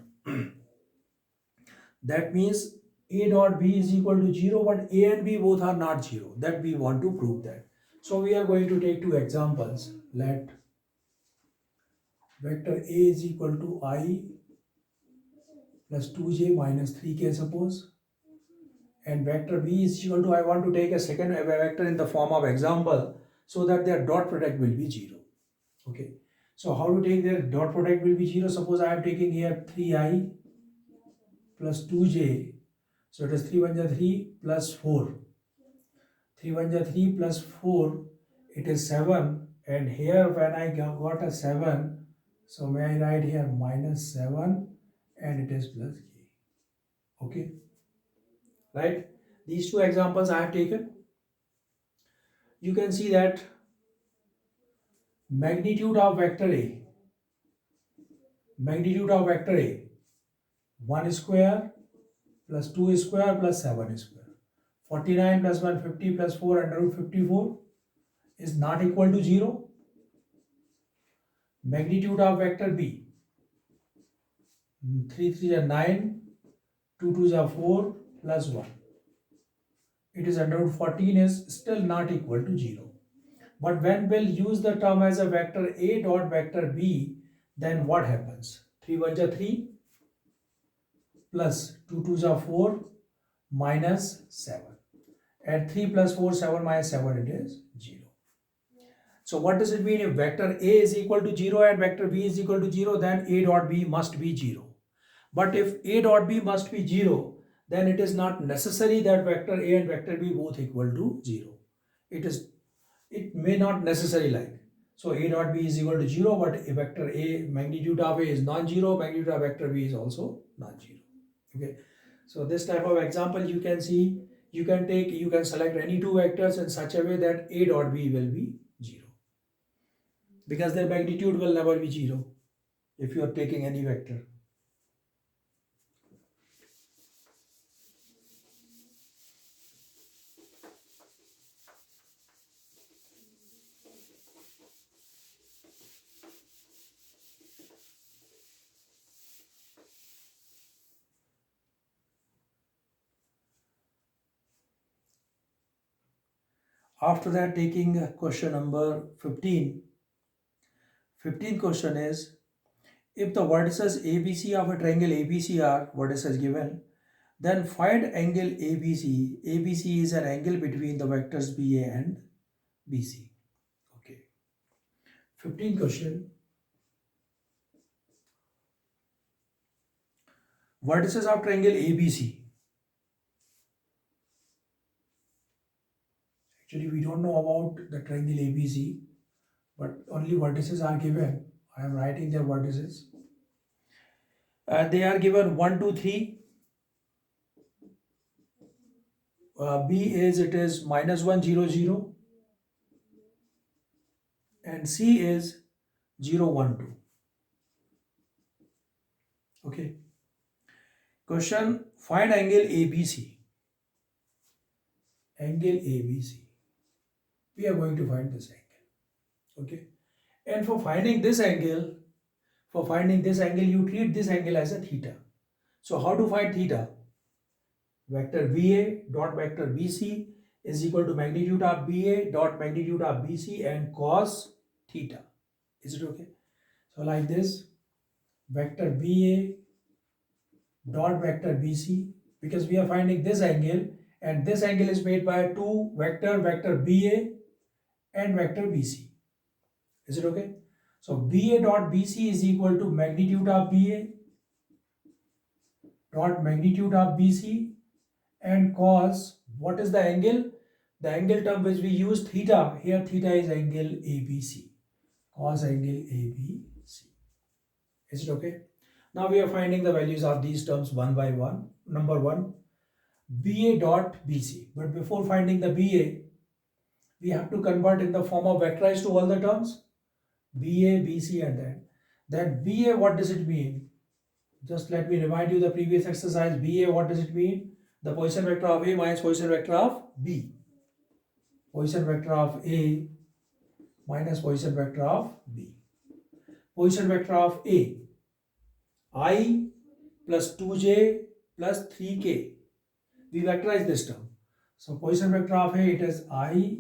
That means A dot B is equal to 0, but A and B both are not 0. That we want to prove that. So we are going to take two examples. Let vector A is equal to I plus 2j minus 3k suppose. And vector B is equal to, I want to take a second vector in the form of example so that their dot product will be 0. Okay. So how to take their dot product will be 0? Suppose I am taking here 3i plus 2j. So it is 3 1 3 plus 4. 3 1 3 plus 4, it is 7. And here when I got a 7, so may I write here minus 7 and it is plus k. Okay. Right? These two examples I have taken. You can see that magnitude of vector A, 1 square plus 2 square plus 7 square. 49 plus 150 plus 4 under root 54 is not equal to 0. Magnitude of vector B, 3 3 are 9, 2 2 are 4 plus 1. It is under root 14 is still not equal to 0. But when we'll use the term as a vector A dot vector B, then what happens? 3 1 are 3 plus 2 2 are 4 minus 7. At 3 plus 4, 7 minus 7, it is 0. So what does it mean? If vector A is equal to 0 and vector B is equal to 0, then A dot B must be 0. But if A dot B must be 0, then it is not necessary that vector A and vector B both equal to 0. It may not necessarily like. So A dot B is equal to 0, but a vector A, magnitude of A is non-zero, magnitude of vector B is also non-zero. Okay. So this type of example you can see, you can select any two vectors in such a way that A dot B will be 0. Because their magnitude will never be 0 if you are taking any vector. After that, taking question number 15. 15th question is, if the vertices ABC of a triangle ABC are vertices given, then find angle ABC. ABC is an angle between the vectors BA and BC. Okay. 15th question. Vertices of triangle ABC. Actually, we don't know about the triangle ABC, but only vertices are given. I am writing their vertices. They are given 1, 2, 3. B is, it is -100, and C is 012. Okay. Question, find angle ABC. Angle ABC. We are going to find this angle. Okay. And for finding this angle, you treat this angle as a theta. So how to find theta? Vector VA dot vector BC is equal to magnitude of BA dot magnitude of BC and cos theta. Is it okay? So like this, vector VA dot vector BC, because we are finding this angle, and this angle is made by two vector BA and vector BC. Is it okay? So BA dot BC is equal to magnitude of BA dot magnitude of BC and cos, what is the angle? The angle term which we use, theta. Here theta is angle ABC. Cos angle ABC. Is it okay? Now we are finding the values of these terms one by one. Number one, BA dot BC. But before finding the BA, we have to convert in the form of vectorize to all the terms. BA, BC and then BA, what does it mean? Just let me remind you the previous exercise. BA, what does it mean? The position vector of A minus position vector of B. Position vector of A minus position vector of B. Position vector of A, I plus 2j plus 3k. We vectorize this term. So position vector of A, it is I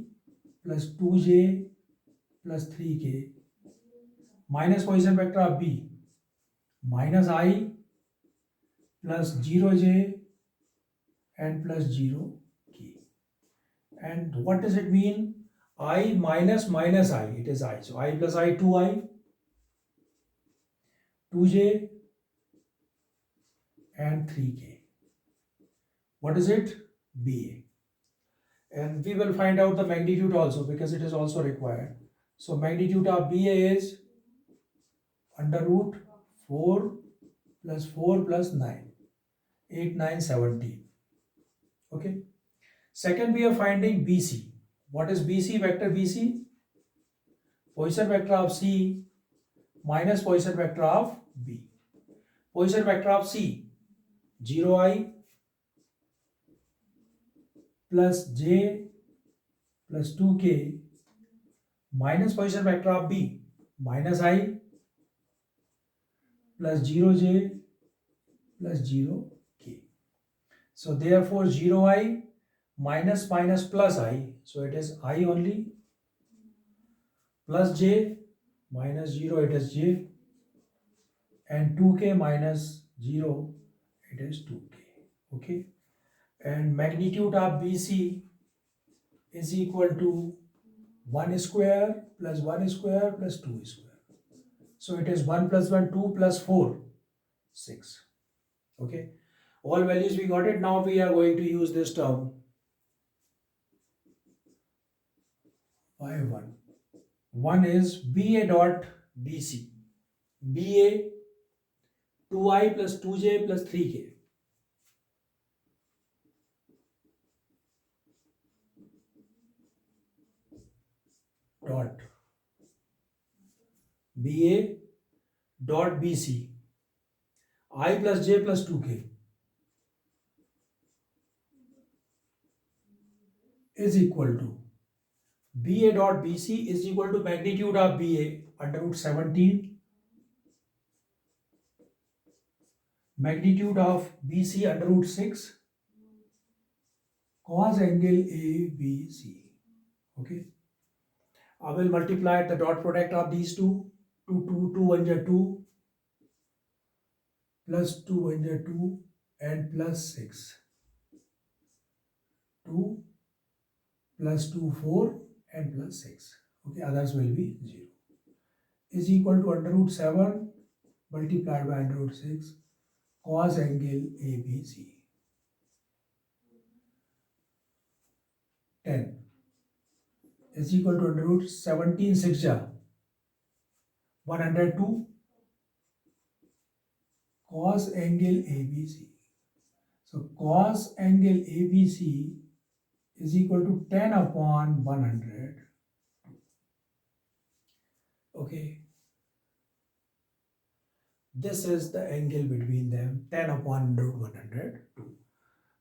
plus 2j plus 3k minus position vector of B, minus I plus 0j and plus 0k. And what does it mean? I minus minus I, it is I. So I plus I, 2i, 2j and 3k. What is it? BA. And we will find out the magnitude also, because it is also required. So magnitude of BA is under root 4 plus 4 plus 9. 8, 9, 17. Okay. Second, we are finding BC. What is BC? Vector BC? Position vector of C minus position vector of B. Position vector of C, 0i plus j plus 2k minus position vector of B, minus I plus 0j plus 0k. So therefore 0i minus minus plus I, so it is I only, plus j minus 0, it is j, and 2k minus 0, it is 2k. Okay. And magnitude of BC is equal to 1 square plus 1 square plus 2 square. So it is 1 plus 1, 2 plus 4, 6. Okay. All values we got it. Now we are going to use this term y1. One is BA dot BC. BA 2i plus 2j plus 3k. Dot BA dot BC, I plus j plus 2k is equal to BA dot BC is equal to magnitude of BA under root 17, magnitude of BC under root 6, cos angle ABC. Okay. I will multiply the dot product of these two. 2 1 is 2 plus 2 1 is 2 and plus 6. 2 plus 2 4 and plus 6. Okay, others will be 0. Is equal to under root 7 multiplied by under root 6 cos angle ABC. 10 is equal to under root 17 6 ja 102 cos angle ABC. So cos angle ABC is equal to 10 upon 100. Okay, this is the angle between them, 10 upon root 100.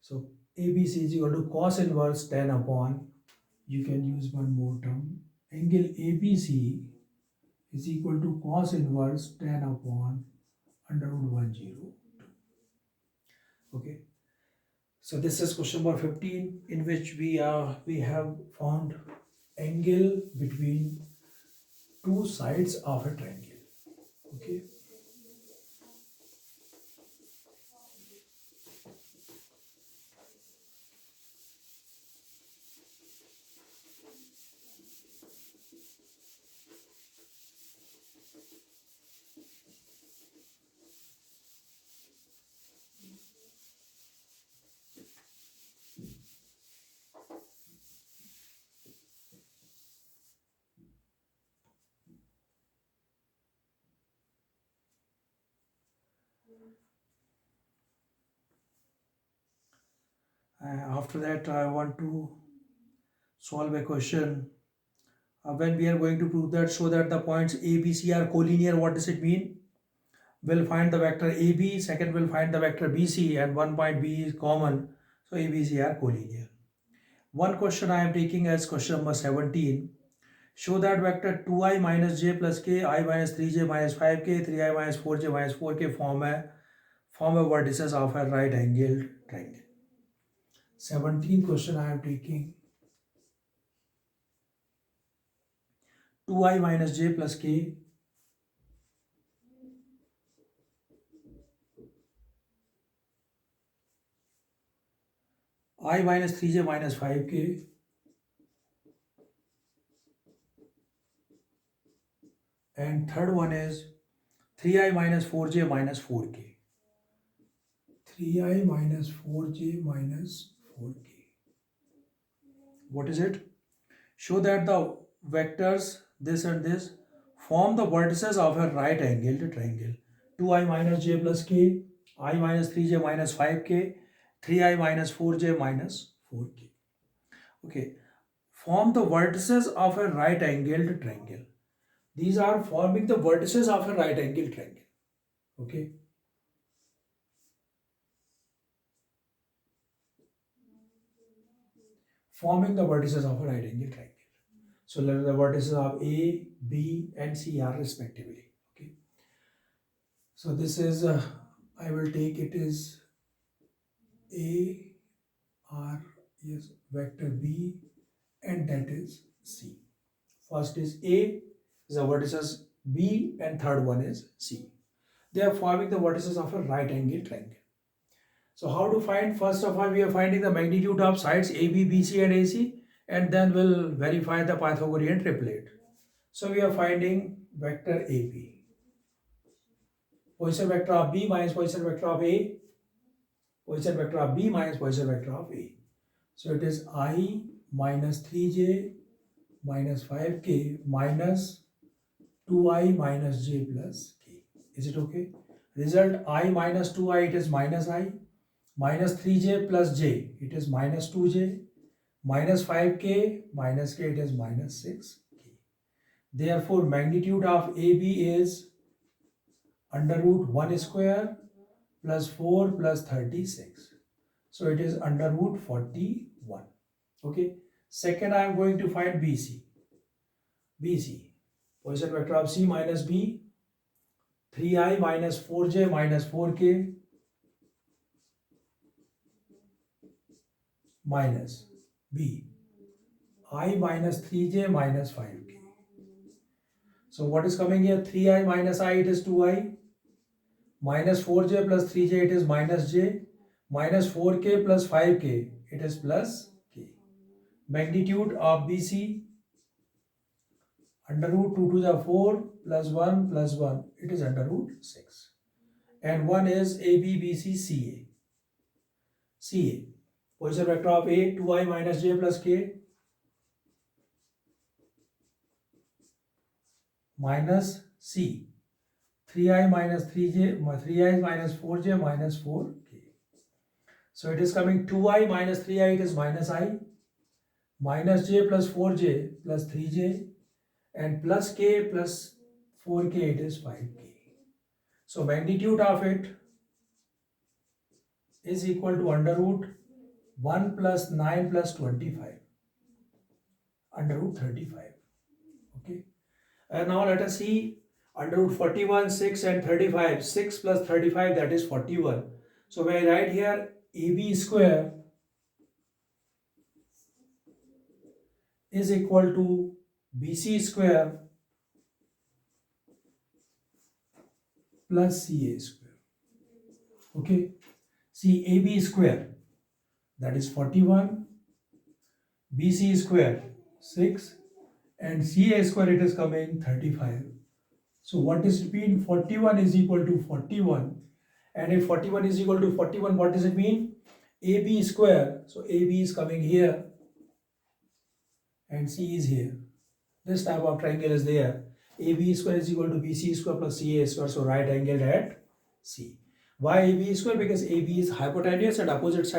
So ABC is equal to cos inverse 10 upon, you can use one more term, angle ABC is equal to cos inverse 10 upon under root 102. Okay, so this is question number 15, in which we have found angle between two sides of a triangle. Okay, after that I want to solve a question. When we are going to prove that, show that the points A, B, C are collinear. What does it mean? We'll find the vector AB, second we'll find the vector BC, and one point B is common. So A, B, C are collinear. One question I am taking as question number 17. Show that vector 2i minus j plus k, I minus 3j minus 5k, 3i minus 4j minus 4k form a vertices of a right angled triangle. 17th question I am taking. 2i minus j plus k, I minus 3j minus 5k, and third one is 3i minus 4j minus 4k. 3i minus 4j minus 4k. What is it? Show that the vectors this and this form the vertices of a right angled triangle. 2i minus j plus k, I minus 3j minus 5k, 3i minus 4j minus 4k. Okay, form the vertices of a right angled triangle. These are forming the vertices of a right angled triangle. Okay. Forming the vertices of a right angle triangle. So let the vertices of A, B, and C are respectively. Okay. So this is I will take it is A, R, yes, vector B, and that is C. First is A, is the vertices B, and third one is C. They are forming the vertices of a right angle triangle. So how to find? First of all, we are finding the magnitude of sides AB, BC, and AC, and then we'll verify the Pythagorean triplet. So we are finding vector AB. Position vector of B minus position vector of A. Position vector of B minus position vector of A. So it is I minus 3j minus 5k minus 2i minus j plus k. Is it okay? Result I minus 2i, it is minus I. Minus 3j plus j, it is minus 2j. Minus 5k minus k, it is minus 6k. Therefore, magnitude of AB is under root 1 square plus 4 plus 36. So it is under root 41. Okay. Second, I am going to find BC. BC. Position vector of C minus B. 3i minus 4j minus 4k minus B. I minus 3j minus 5k. So what is coming here? 3i minus I, it is 2i. Minus 4j plus 3j, it is minus j. Minus 4k plus 5k, it is plus k. Magnitude of BC under root 2 to the 4 plus 1, it is under root 6. And one is AB, BC, CA. CA. Position vector of A, 2i minus j plus k minus C. 3i minus 3j, 3i minus 4j minus 4k. So it is coming 2i minus 3i, it is minus I. minus j plus 4j plus 3j and plus k plus 4k, it is 5k. So magnitude of it is equal to under root 1 plus 9 plus 25 under root 35. Okay. And now let us see under root 41, 6 and 35. 6 plus 35, that is 41. So when I write here AB square is equal to BC square plus CA square. Okay. See AB square, that is 41, BC square 6 and CA square, it is coming 35. So what is it mean? 41 is equal to 41, and if 41 is equal to 41, what does it mean? AB square, so AB is coming here and C is here. This type of triangle is there. AB square is equal to BC square plus CA square, so right angle at C. Why AB square? Because AB is hypotenuse and opposite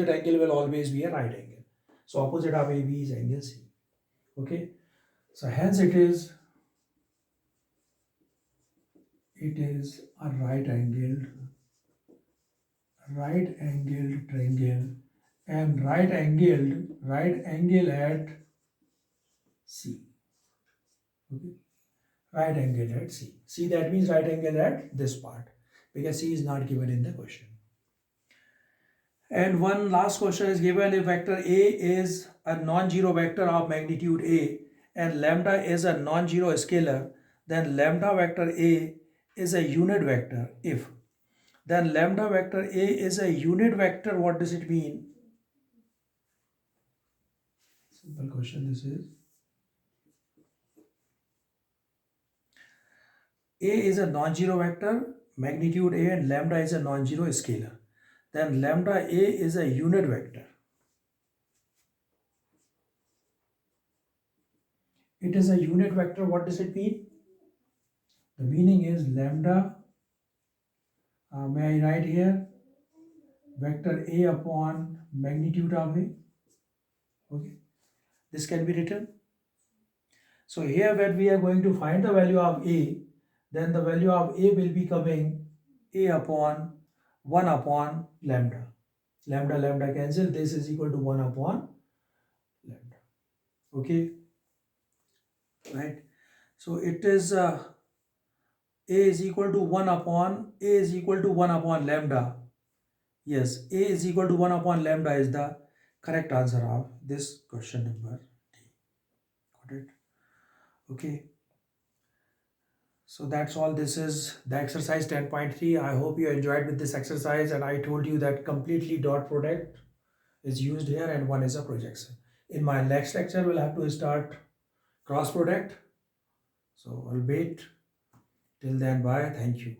angle will always be a right angle. So opposite of AB is angle C. Okay. So hence it is a right angled triangle and right angle at C. Okay. Right angle at C. See, that means right angle at this part, because C is not given in the question. And one last question is given: if vector A is a non-zero vector of magnitude A and lambda is a non-zero scalar, then lambda vector A is a unit vector. If then lambda vector A is a unit vector, what does it mean? Simple question this is. A is a non-zero vector, magnitude A, and lambda is a non-zero scalar. Then lambda A is a unit vector. It is a unit vector. What does it mean? The meaning is lambda, may I write here, vector A upon magnitude of A. Okay, this can be written. So here when we are going to find the value of A, then the value of A will be coming A upon 1 upon lambda. Lambda cancel. This is equal to 1 upon lambda. Okay, right? So it is A is equal to 1 upon lambda. Yes, A is equal to 1 upon lambda is the correct answer of this question number D. Got it? Okay. So that's all. This is the exercise 10.3. I hope you enjoyed with this exercise, and I told you that completely dot product is used here and one is a projection. In my next lecture, we'll have to start cross product. So I'll wait. Till then, bye. Thank you.